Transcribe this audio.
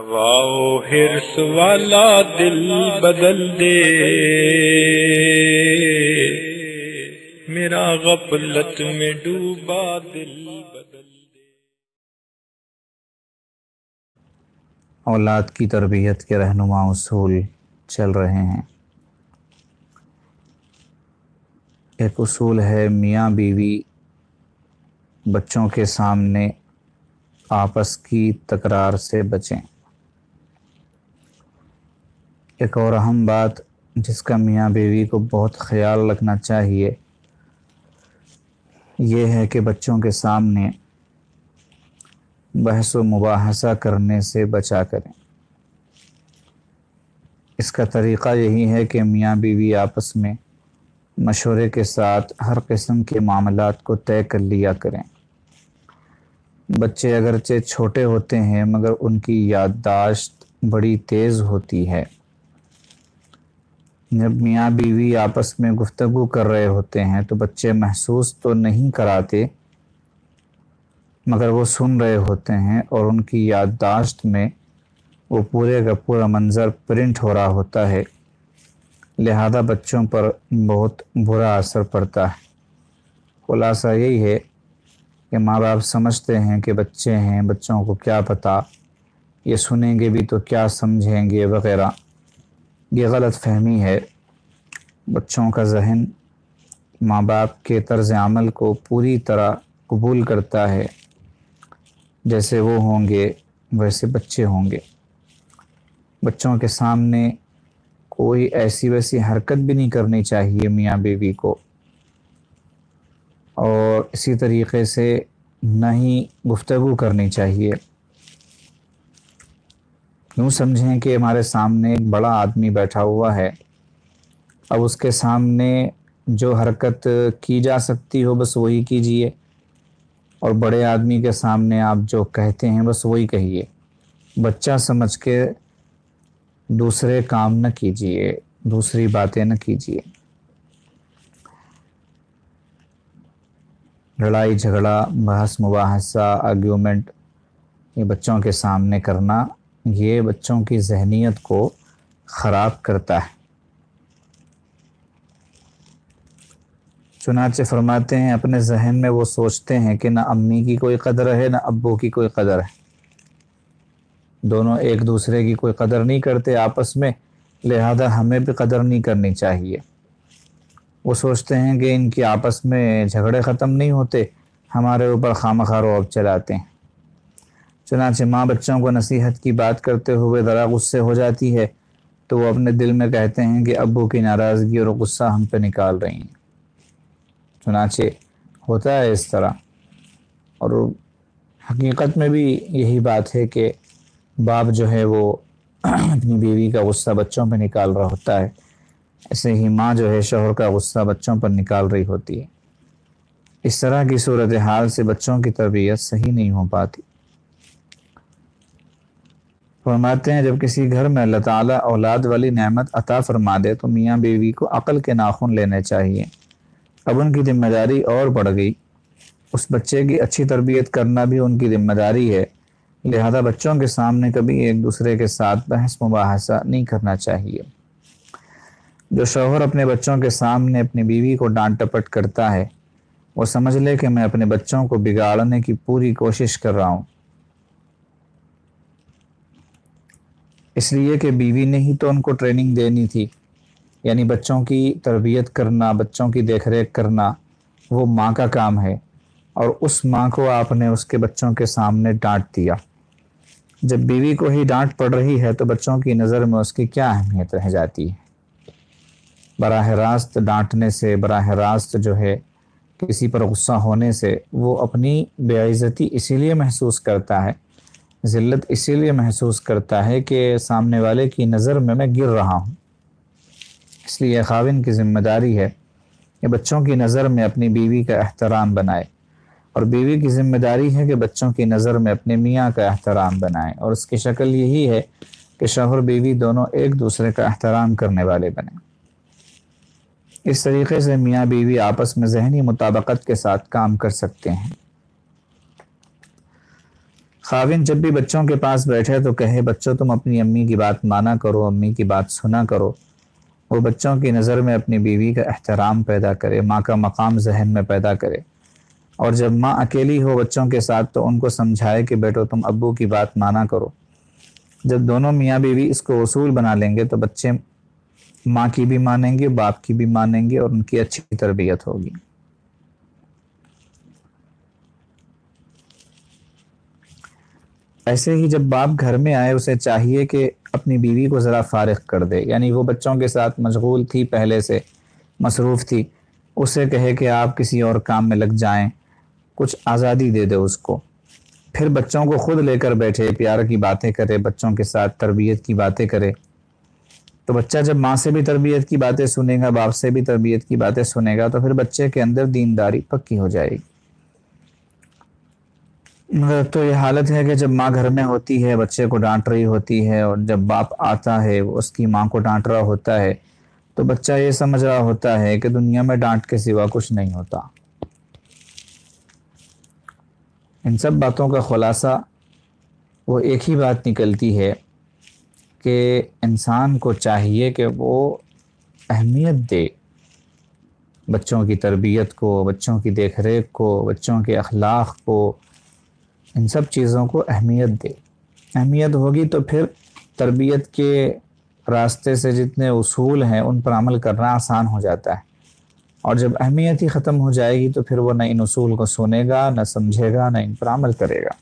واؤ حرص والا دل بدل دے، میرا غفلت میں ڈوبا دل بدل دے۔ اولاد کی تربیت کے رہنما اصول چل رہے ہیں۔ ایک اصول ہے میاں بیوی بچوں کے سامنے آپس کی تکرار سے بچیں۔ ایک اور اہم بات جس کا میاں بیوی کو بہت خیال رکھنا چاہیے یہ ہے کہ بچوں کے سامنے بحث و مباحثہ کرنے سے بچا کریں۔ اس کا طریقہ یہی ہے کہ میاں بیوی آپس میں مشورے کے ساتھ ہر قسم کے معاملات کو طے کر لیا کریں۔ بچے اگرچہ چھوٹے ہوتے ہیں مگر ان کی یادداشت بڑی تیز ہوتی ہے۔ جب میاں بیوی آپس میں گفتگو کر رہے ہوتے ہیں تو بچے محسوس تو نہیں کراتے مگر وہ سن رہے ہوتے ہیں اور ان کی یادداشت میں وہ پورے کا پورا منظر پرنٹ ہو رہا ہوتا ہے، لہذا بچوں پر بہت برا اثر پڑتا ہے۔ خلاصہ یہی ہے کہ ماں باپ سمجھتے ہیں کہ بچے ہیں، بچوں کو کیا پتہ، یہ سنیں گے بھی تو کیا سمجھیں گے وغیرہ۔ یہ غلط فہمی ہے۔ بچوں کا ذہن ماں باپ کے طرز عمل کو پوری طرح قبول کرتا ہے، جیسے وہ ہوں گے ویسے بچے ہوں گے۔ بچوں کے سامنے کوئی ایسی ویسی حرکت بھی نہیں کرنی چاہیے میاں بیوی کو، اور اسی طریقے سے نہ ہی گفتگو کرنی چاہیے۔ یوں سمجھیں کہ ہمارے سامنے ایک بڑا آدمی بیٹھا ہوا ہے، اب اس کے سامنے جو حرکت کی جا سکتی ہو بس وہی کیجئے، اور بڑے آدمی کے سامنے آپ جو کہتے ہیں بس وہی کہیے۔ بچہ سمجھ کے دوسرے کام نہ کیجئے، دوسری باتیں نہ کیجئے۔ لڑائی جھگڑا، بحث مباحثہ، آرگیومنٹ یہ بچوں کے سامنے کرنا یہ بچوں کی ذہنیت کو خراب کرتا ہے۔ چنانچہ فرماتے ہیں اپنے ذہن میں وہ سوچتے ہیں کہ نہ امی کی کوئی قدر ہے نہ ابو کی کوئی قدر ہے، دونوں ایک دوسرے کی کوئی قدر نہیں کرتے آپس میں، لہذا ہمیں بھی قدر نہیں کرنی چاہیے۔ وہ سوچتے ہیں کہ ان کی آپس میں جھگڑے ختم نہیں ہوتے، ہمارے اوپر خواہ روب چلاتے ہیں۔ چنانچہ ماں بچوں کو نصیحت کی بات کرتے ہوئے ذرا غصے ہو جاتی ہے تو وہ اپنے دل میں کہتے ہیں کہ ابو کی ناراضگی اور غصہ ہم پہ نکال رہی ہیں۔ چنانچہ ہوتا ہے اس طرح، اور حقیقت میں بھی یہی بات ہے کہ باپ جو ہے وہ اپنی بیوی کا غصہ بچوں پہ نکال رہا ہوتا ہے، ایسے ہی ماں جو ہے شوہر کا غصہ بچوں پر نکال رہی ہوتی ہے۔ اس طرح کی صورتحال سے بچوں کی تربیت صحیح نہیں ہو پاتی۔ فرماتے ہیں جب کسی گھر میں اللہ تعالیٰ اولاد والی نعمت عطا فرما دے تو میاں بیوی کو عقل کے ناخن لینے چاہیے۔ اب ان کی ذمہ داری اور بڑھ گئی، اس بچے کی اچھی تربیت کرنا بھی ان کی ذمہ داری ہے، لہذا بچوں کے سامنے کبھی ایک دوسرے کے ساتھ بحث مباحثہ نہیں کرنا چاہیے۔ جو شوہر اپنے بچوں کے سامنے اپنی بیوی کو ڈانٹ ٹپٹ کرتا ہے وہ سمجھ لے کہ میں اپنے بچوں کو بگاڑنے کی پوری کوشش کر رہا ہوں، اس لیے کہ بیوی نے ہی تو ان کو ٹریننگ دینی تھی، یعنی بچوں کی تربیت کرنا، بچوں کی دیکھ ریکھ کرنا وہ ماں کا کام ہے، اور اس ماں کو آپ نے اس کے بچوں کے سامنے ڈانٹ دیا۔ جب بیوی کو ہی ڈانٹ پڑ رہی ہے تو بچوں کی نظر میں اس کی کیا اہمیت رہ جاتی ہے؟ براہ راست ڈانٹنے سے، براہ راست جو ہے کسی پر غصہ ہونے سے وہ اپنی بے عزتی اسی لیے محسوس کرتا ہے، ذلت اسی لیے محسوس کرتا ہے کہ سامنے والے کی نظر میں گر رہا ہوں۔ اس لیے خاوند کی ذمہ داری ہے کہ بچوں کی نظر میں اپنی بیوی کا احترام بنائے، اور بیوی کی ذمہ داری ہے کہ بچوں کی نظر میں اپنے میاں کا احترام بنائے، اور اس کی شکل یہی ہے کہ شوہر بیوی دونوں ایک دوسرے کا احترام کرنے والے بنیں۔ اس طریقے سے میاں بیوی آپس میں ذہنی مطابقت کے ساتھ کام کر سکتے ہیں۔ خاوند جب بھی بچوں کے پاس بیٹھے تو کہے بچوں تم اپنی امی کی بات مانا کرو، امی کی بات سنا کرو۔ وہ بچوں کی نظر میں اپنی بیوی کا احترام پیدا کرے، ماں کا مقام ذہن میں پیدا کرے، اور جب ماں اکیلی ہو بچوں کے ساتھ تو ان کو سمجھائے کہ بیٹو تم ابو کی بات مانا کرو۔ جب دونوں میاں بیوی اس کو اصول بنا لیں گے تو بچے ماں کی بھی مانیں گے، باپ کی بھی مانیں گے، اور ان کی اچھی تربیت ہوگی۔ ایسے ہی جب باپ گھر میں آئے اسے چاہیے کہ اپنی بیوی کو ذرا فارغ کر دے، یعنی وہ بچوں کے ساتھ مشغول تھی، پہلے سے مصروف تھی، اسے کہے کہ آپ کسی اور کام میں لگ جائیں، کچھ آزادی دے دے اس کو، پھر بچوں کو خود لے کر بیٹھے، پیار کی باتیں کرے، بچوں کے ساتھ تربیت کی باتیں کرے۔ تو بچہ جب ماں سے بھی تربیت کی باتیں سنے گا، باپ سے بھی تربیت کی باتیں سنے گا، تو پھر بچے کے اندر دینداری پکی ہو جائے گی۔ تو یہ حالت ہے کہ جب ماں گھر میں ہوتی ہے بچے کو ڈانٹ رہی ہوتی ہے، اور جب باپ آتا ہے وہ اس کی ماں کو ڈانٹ رہا ہوتا ہے، تو بچہ یہ سمجھ رہا ہوتا ہے کہ دنیا میں ڈانٹ کے سوا کچھ نہیں ہوتا۔ ان سب باتوں کا خلاصہ وہ ایک ہی بات نکلتی ہے کہ انسان کو چاہیے کہ وہ اہمیت دے بچوں کی تربیت کو، بچوں کی دیکھ ریکھ کو، بچوں کے اخلاق کو، ان سب چیزوں کو اہمیت دے۔ اہمیت ہوگی تو پھر تربیت کے راستے سے جتنے اصول ہیں ان پر عمل کرنا آسان ہو جاتا ہے، اور جب اہمیت ہی ختم ہو جائے گی تو پھر وہ نہ ان اصول کو سنے گا، نہ سمجھے گا، نہ ان پر عمل کرے گا۔